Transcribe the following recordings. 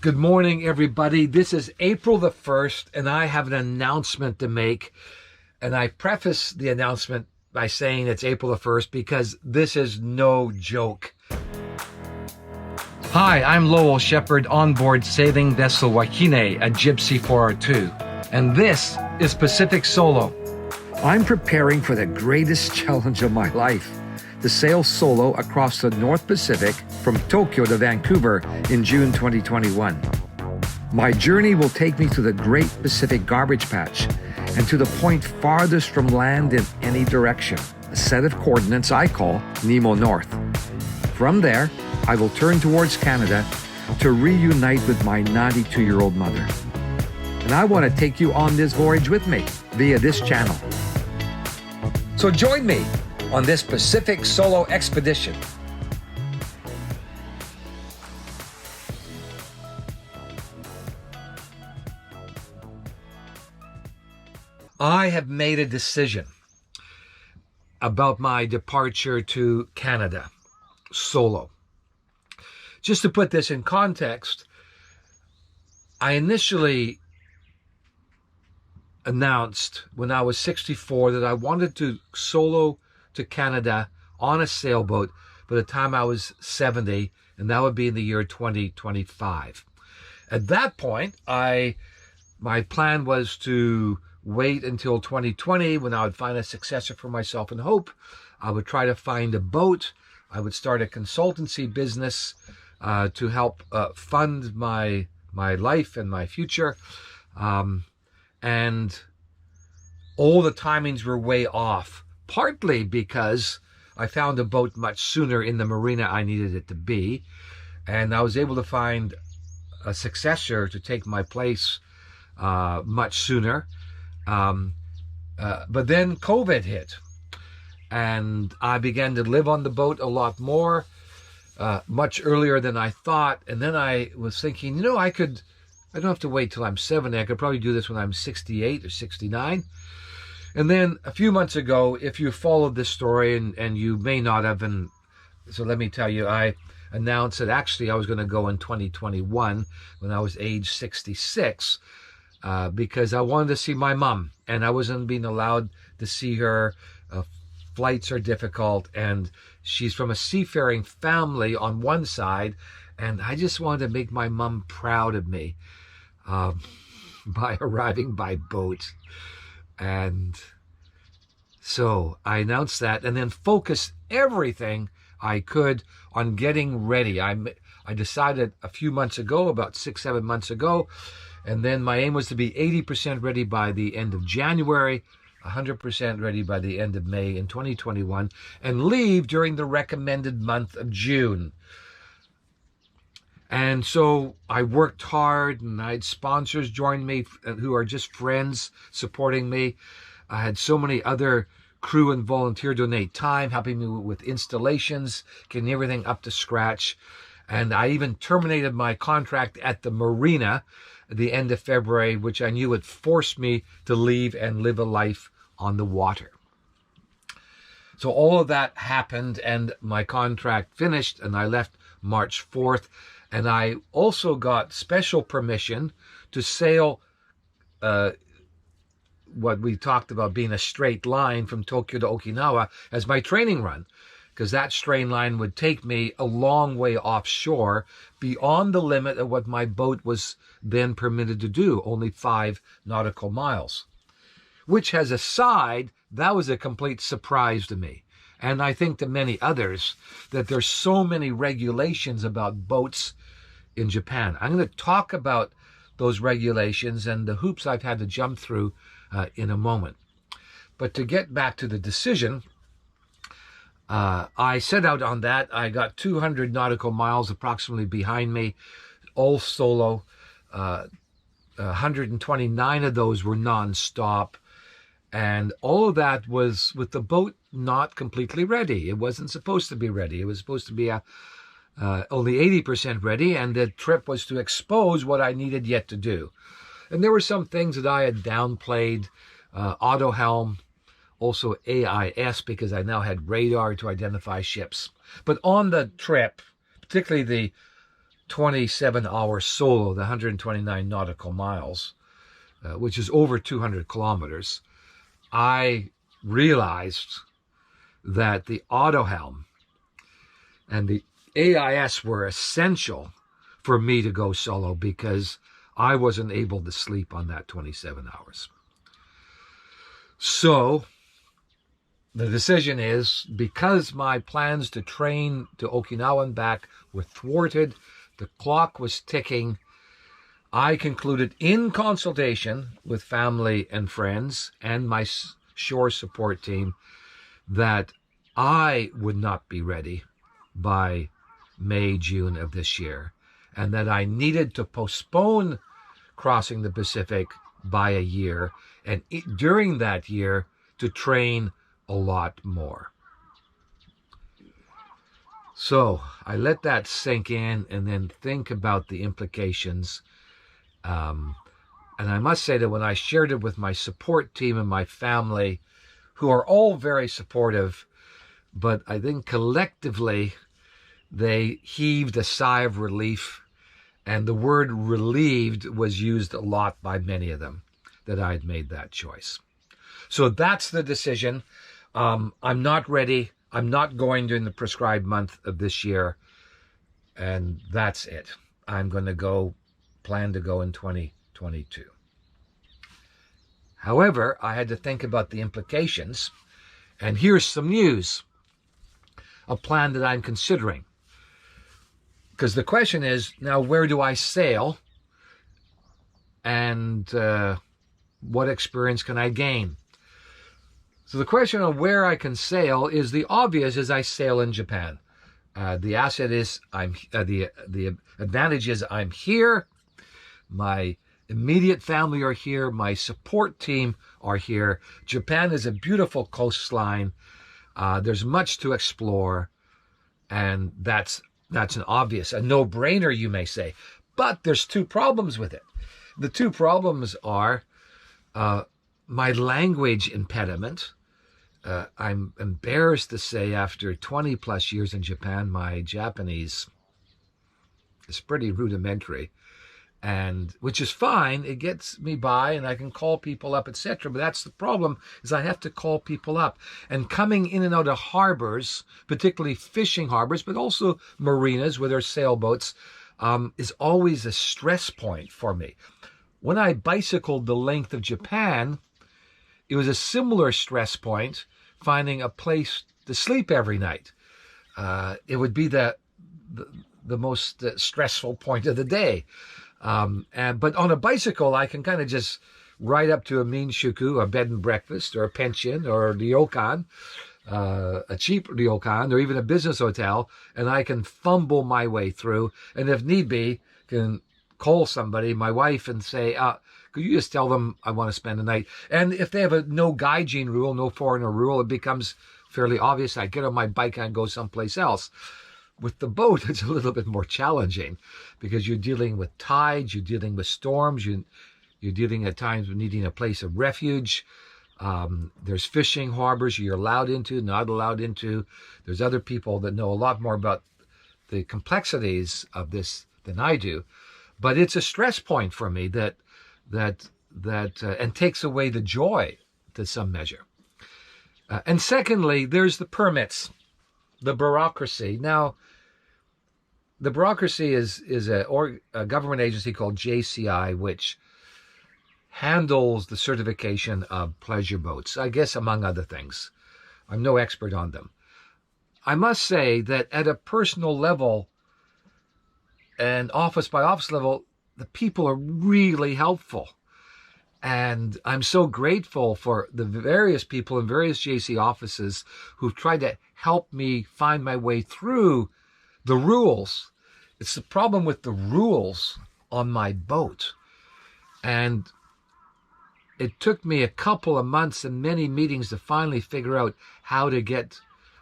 Good morning, everybody. This is April the 1st, and I have an announcement to make. And I preface the announcement by saying it's April the 1st because this is no joke. Hi, I'm Lowell Shepherd on board sailing vessel Wahine at Gypsy 402. And this is Pacific Solo. I'm preparing for the greatest challenge of my life, to sail solo across the North Pacific from Tokyo to Vancouver in June 2021. My journey will take me to the Great Pacific Garbage Patch and to the point farthest from land in any direction, a set of coordinates I call Nemo North. From there, I will turn towards Canada to reunite with my 92-year-old mother. And I want to take you on this voyage with me via this channel. So join me on this Pacific Solo expedition. I have made a decision about my departure to Canada solo. Just to put this in context, I initially announced when I was 64 that I wanted to solo to Canada on a sailboat by the time I was 70, and that would be in the year 2025. At that point, my plan was to wait until 2020 when I would find a successor for myself and hope. I would try to find a boat. I would start a consultancy business to help fund my life and my future. And all the timings were way off. Partly because I found a boat much sooner in the marina I needed it to be, and I was able to find a successor to take my place much sooner. But then COVID hit, and I began to live on the boat a lot more, much earlier than I thought. And then I was thinking, I don't have to wait till I'm 70. I could probably do this when I'm 68 or 69. And then a few months ago, if you followed this story, and you may not have, so let me tell you, I announced that actually I was going to go in 2021 when I was age 66, because I wanted to see my mom, and I wasn't being allowed to see her. Flights are difficult, and she's from a seafaring family on one side, and I just wanted to make my mom proud of me by arriving by boat. And so I announced that, and then focused everything I could on getting ready. I decided a few months ago, about 6-7 months ago, and then my aim was to be 80% ready by the end of January, 100% ready by the end of May in 2021, and leave during the recommended month of June. And so I worked hard, and I had sponsors join me who are just friends supporting me. I had so many other crew and volunteer donate time, helping me with installations, getting everything up to scratch. And I even terminated my contract at the marina at the end of February, which I knew would force me to leave and live a life on the water. So all of that happened, and my contract finished, and I left March 4th. And I also got special permission to sail what we talked about being a straight line from Tokyo to Okinawa as my training run, because that straight line would take me a long way offshore beyond the limit of what my boat was then permitted to do, only 5 nautical miles, which as a side, that was a complete surprise to me. And I think to many others that there's so many regulations about boats in Japan. I'm going to talk about those regulations and the hoops I've had to jump through in a moment. But to get back to the decision, I set out on that. I got 200 nautical miles approximately behind me, all solo. 129 of those were non-stop. And all of that was with the boat not completely ready. It wasn't supposed to be ready. It was supposed to be only 80% ready, and the trip was to expose what I needed yet to do. And there were some things that I had downplayed, autohelm, also AIS, because I now had radar to identify ships. But on the trip, particularly the 27-hour solo, the 129 nautical miles, which is over 200 kilometers, I realized that the autohelm and the AIS were essential for me to go solo because I wasn't able to sleep on that 27 hours. So the decision is, because my plans to train to Okinawa and back were thwarted, the clock was ticking, I concluded, in consultation with family and friends and my shore support team, that I would not be ready by May, June of this year, and that I needed to postpone crossing the Pacific by a year, and during that year to train a lot more. So I let that sink in and then think about the implications. And I must say that when I shared it with my support team and my family, who are all very supportive, but I think collectively they heaved a sigh of relief, and the word relieved was used a lot by many of them, that I'd made that choice. So that's the decision. I'm not ready. I'm not going during the prescribed month of this year. And that's it. I'm going to plan to go in 2022. However, I had to think about the implications. And here's some news. A plan that I'm considering. Because the question is, now where do I sail? And what experience can I gain? So the question of where I can sail is the obvious, is I sail in Japan. The asset is the advantage is I'm here. My immediate family are here. My support team are here. Japan is a beautiful coastline. There's much to explore, and that's an obvious, a no-brainer, you may say. But there's two problems with it. The two problems are my language impediment. I'm embarrassed to say, after 20 plus years in Japan, my Japanese is pretty rudimentary, and which is fine. It gets me by, and I can call people up, etc. But that's the problem, is I have to call people up. And coming in and out of harbors, particularly fishing harbors, but also marinas where there's sailboats, is always a stress point for me. When I bicycled the length of Japan, it was a similar stress point, finding a place to sleep every night. It would be the most stressful point of the day. But on a bicycle, I can kind of just ride up to a minshuku, a bed and breakfast, or a pension, or a ryokan, a cheap ryokan, or even a business hotel, and I can fumble my way through. And if need be, can call somebody, my wife, and say, could you just tell them I want to spend the night? And if they have a no gaijin rule, no foreigner rule, it becomes fairly obvious. I get on my bike and go someplace else. With the boat, it's a little bit more challenging, because you're dealing with tides, you're dealing with storms, you're dealing at times with needing a place of refuge. There's fishing harbors you're allowed into, not allowed into. There's other people that know a lot more about the complexities of this than I do. But it's a stress point for me that and takes away the joy to some measure. And secondly, there's the permits, the bureaucracy. Now, the bureaucracy is a government agency called JCI, which handles the certification of pleasure boats, I guess, among other things. I'm no expert on them. I must say that at a personal level and office by office level, the people are really helpful. And I'm so grateful for the various people in various JC offices who've tried to help me find my way through the rules. It's the problem with the rules on my boat. And it took me a couple of months and many meetings to finally figure out how to get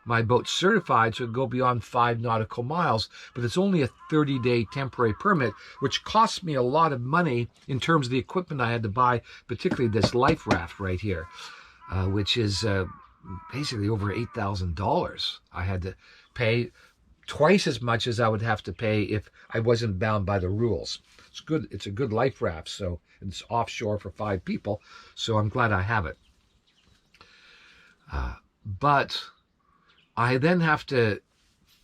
my boat certified so it go beyond 5 nautical miles. But it's only a 30-day temporary permit, which cost me a lot of money in terms of the equipment I had to buy, particularly this life raft right here, which is basically over $8,000 I had to pay twice as much as I would have to pay if I wasn't bound by the rules. It's good. It's a good life raft, so it's offshore for 5 people, so I'm glad I have it. But I then have to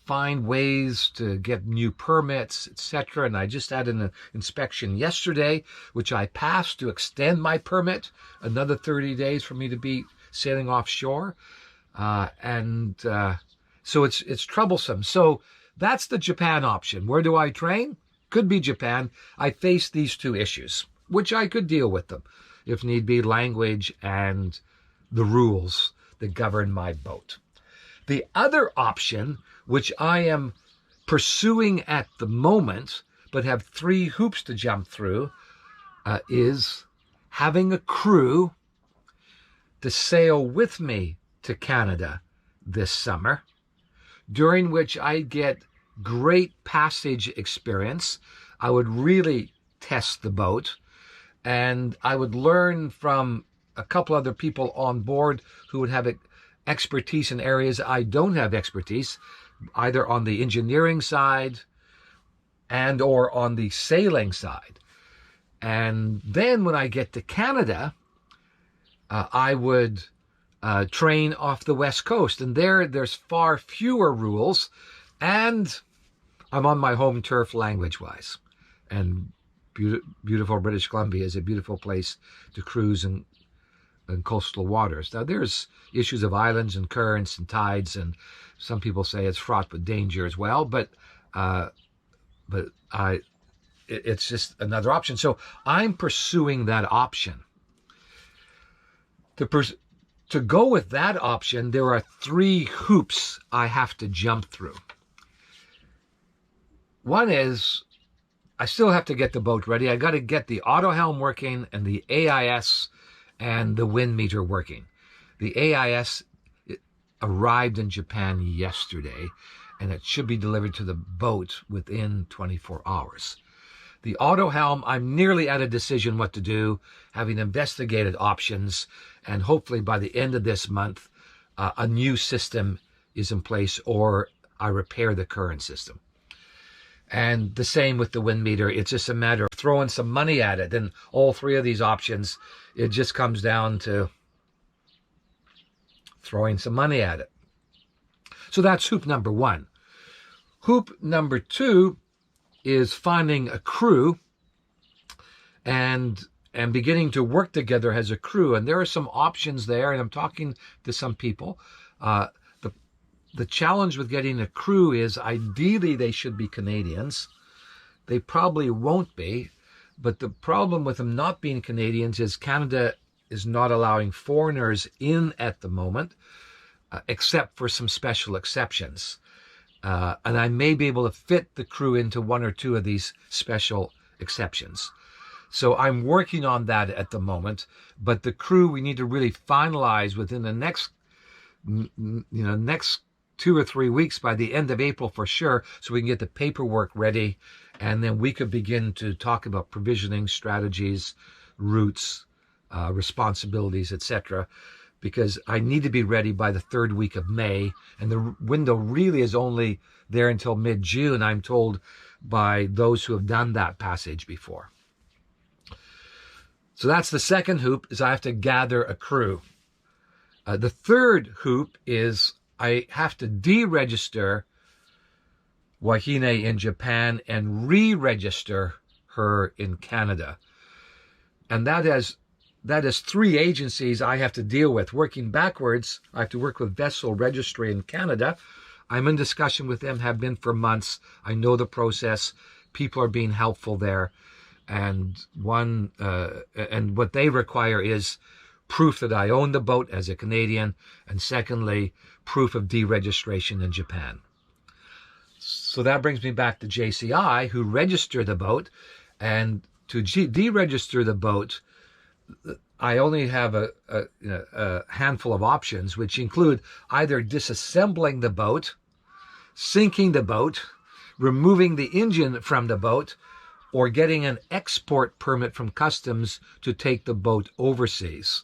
find ways to get new permits, etc. And I just had an inspection yesterday, which I passed to extend my permit another 30 days for me to be sailing offshore. So it's troublesome. So that's the Japan option. Where do I train? Could be Japan. I face these 2 issues, which I could deal with them if need be, language and the rules that govern my boat. The other option, which I am pursuing at the moment, but have 3 hoops to jump through, is having a crew to sail with me to Canada this summer, during which I get great passage experience. I would really test the boat, and I would learn from a couple other people on board who would have expertise in areas I don't have expertise, either on the engineering side and or on the sailing side. And then when I get to Canada, I would train off the West Coast. And there's far fewer rules, and I'm on my home turf language-wise. And beautiful British Columbia is a beautiful place to cruise and coastal waters. Now, there's issues of islands and currents and tides, and some people say it's fraught with danger as well, but it's just another option. So I'm pursuing that option. To go with that option, there are 3 hoops I have to jump through. One is I still have to get the boat ready. I got to get the autohelm working and the AIS and the wind meter working. The AIS arrived in Japan yesterday, and it should be delivered to the boat within 24 hours. The autohelm, I'm nearly at a decision what to do, having investigated options, and hopefully by the end of this month, a new system is in place, or I repair the current system. And the same with the wind meter. It's just a matter of throwing some money at it. And all 3 of these options, it just comes down to throwing some money at it. So that's hoop number 1. Hoop number 2 is finding a crew and beginning to work together as a crew. And there are some options there, and I'm talking to some people. The challenge with getting a crew is ideally they should be Canadians. They probably won't be, but the problem with them not being Canadians is Canada is not allowing foreigners in at the moment, except for some special exceptions. And I may be able to fit the crew into 1 or 2 of these special exceptions. So I'm working on that at the moment, but the crew we need to really finalize within the next 2 or 3 weeks, by the end of April for sure, so we can get the paperwork ready, and then we could begin to talk about provisioning strategies, routes, responsibilities, etc. Because I need to be ready by the 3rd week of May, and the window really is only there until mid-June, I'm told by those who have done that passage before. So that's the second hoop, is I have to gather a crew. The third hoop is I have to deregister Wahine in Japan and re-register her in Canada. And that is 3 agencies I have to deal with. Working backwards, I have to work with Vessel Registry in Canada. I'm in discussion with them, have been for months. I know the process. People are being helpful there. And what they require is proof that I own the boat as a Canadian, and secondly, proof of deregistration in Japan. So that brings me back to JCI, who registered the boat, and to deregister the boat, I only have a handful of options, which include either disassembling the boat, sinking the boat, removing the engine from the boat, or getting an export permit from customs to take the boat overseas,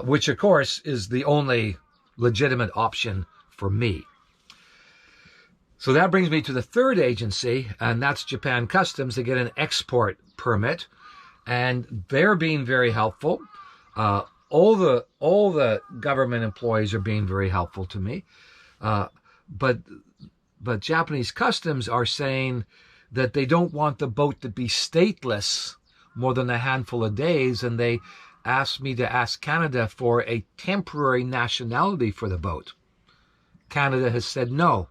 which of course is the only legitimate option for me. So that brings me to the third agency, and that's Japan Customs, to get an export permit. And they're being very helpful. All the government employees are being very helpful to me. But Japanese Customs are saying that they don't want the boat to be stateless more than a handful of days, and they asked me to ask Canada for a temporary nationality for the boat. Canada has said no.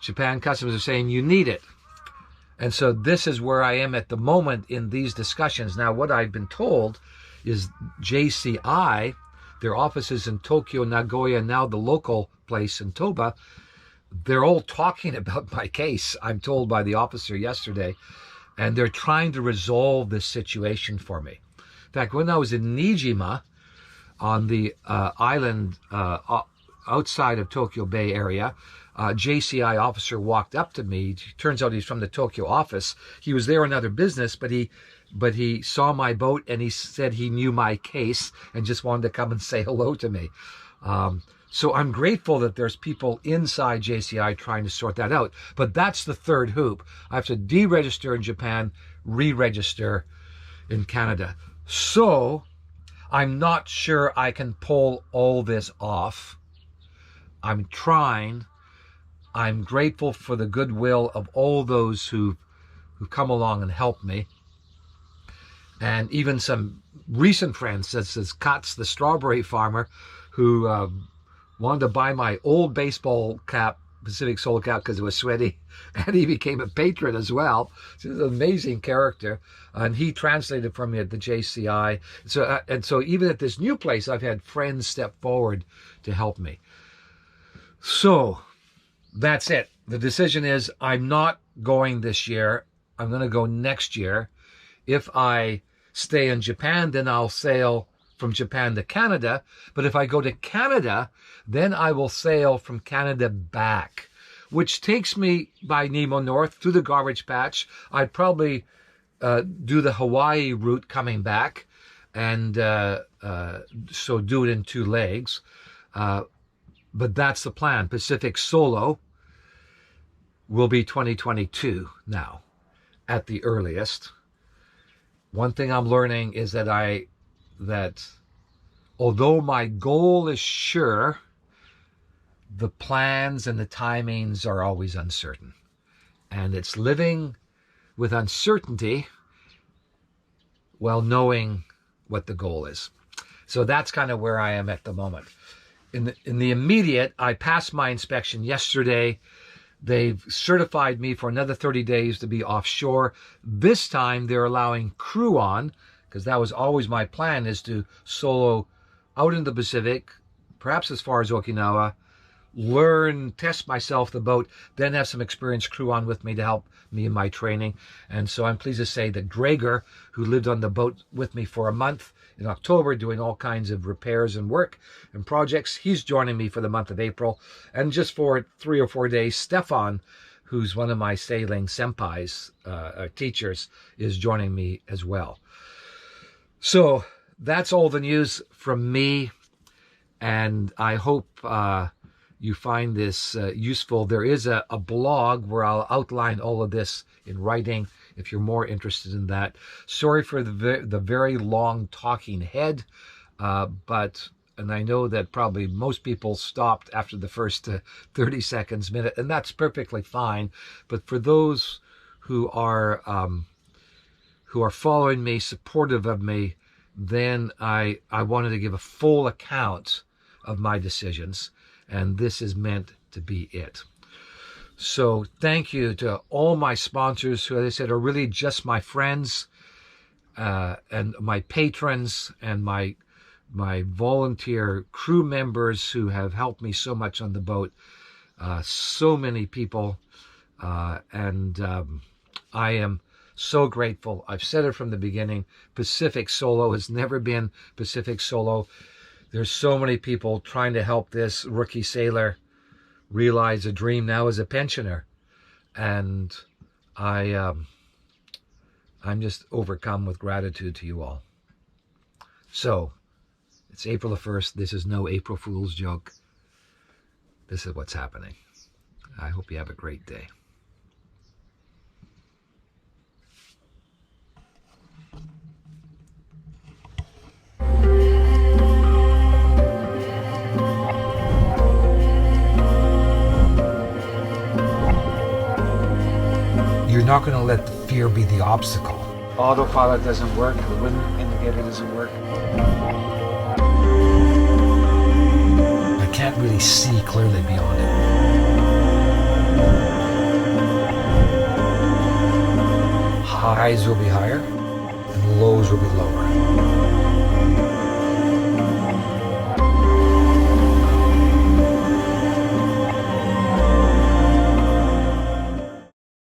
Japan Customs are saying you need it. And so this is where I am at the moment in these discussions. Now, what I've been told is JCI, their offices in Tokyo, Nagoya, now the local place in Toba, they're all talking about my case, I'm told by the officer yesterday, and they're trying to resolve this situation for me. In fact, when I was in Nijima on the island outside of Tokyo Bay area, JCI officer walked up to me. Turns out he's from the Tokyo office. He was there on other business, but he saw my boat and he said he knew my case and just wanted to come and say hello to me. So I'm grateful that there's people inside JCI trying to sort that out. But that's the third hoop. I have to deregister in Japan, re-register in Canada. So I'm not sure I can pull all this off. I'm trying. I'm grateful for the goodwill of all those who've come along and helped me. And even some recent friends, such as Katz, the strawberry farmer, who wanted to buy my old baseball cap, Pacific Soul cap, because it was sweaty. And he became a patron as well. He's an amazing character. And he translated for me at the JCI. So even at this new place, I've had friends step forward to help me. So that's it. The decision is I'm not going this year. I'm going to go next year. If I stay in Japan, then I'll sail from Japan to Canada. But if I go to Canada, then I will sail from Canada back, which takes me by Nemo North through the garbage patch. I'd probably do the Hawaii route coming back, and so do it in 2 legs. But that's the plan. Pacific solo will be 2022 now at the earliest. One thing I'm learning is that although my goal is sure, the plans and the timings are always uncertain. And it's living with uncertainty while knowing what the goal is. So that's kind of where I am at the moment. In the immediate, I passed my inspection yesterday. They've certified me for another 30 days to be offshore. This time they're allowing crew on, because that was always my plan, is to solo out in the Pacific, perhaps as far as Okinawa, learn, test myself the boat, then have some experienced crew on with me to help me in my training. And so I'm pleased to say that Gregor, who lived on the boat with me for a month in October doing all kinds of repairs and work and projects, he's joining me for the month of April. And just for 3 or 4 days, Stefan, who's one of my sailing senpais, teachers, is joining me as well. So that's all the news from me, and I hope you find this useful. There is a blog where I'll outline all of this in writing if you're more interested in that. Sorry for the very long talking head, and I know that probably most people stopped after the first 30 seconds, minute, and that's perfectly fine. But for those who are following me, supportive of me, then I wanted to give a full account of my decisions, and this is meant to be it. So thank you to all my sponsors, who, as I said, are really just my friends, and my patrons, and my volunteer crew members who have helped me so much on the boat. So many people, and I am so grateful. I've said it from the beginning. Pacific Solo has never been Pacific Solo. There's so many people trying to help this rookie sailor realize a dream now as a pensioner. And I'm just overcome with gratitude to you all. So it's April the 1st. This is no April Fool's joke. This is what's happening. I hope you have a great day. You're not going to let the fear be the obstacle. Autopilot doesn't work, the wind indicator doesn't work. I can't really see clearly beyond it. Highs will be higher and lows will be lower.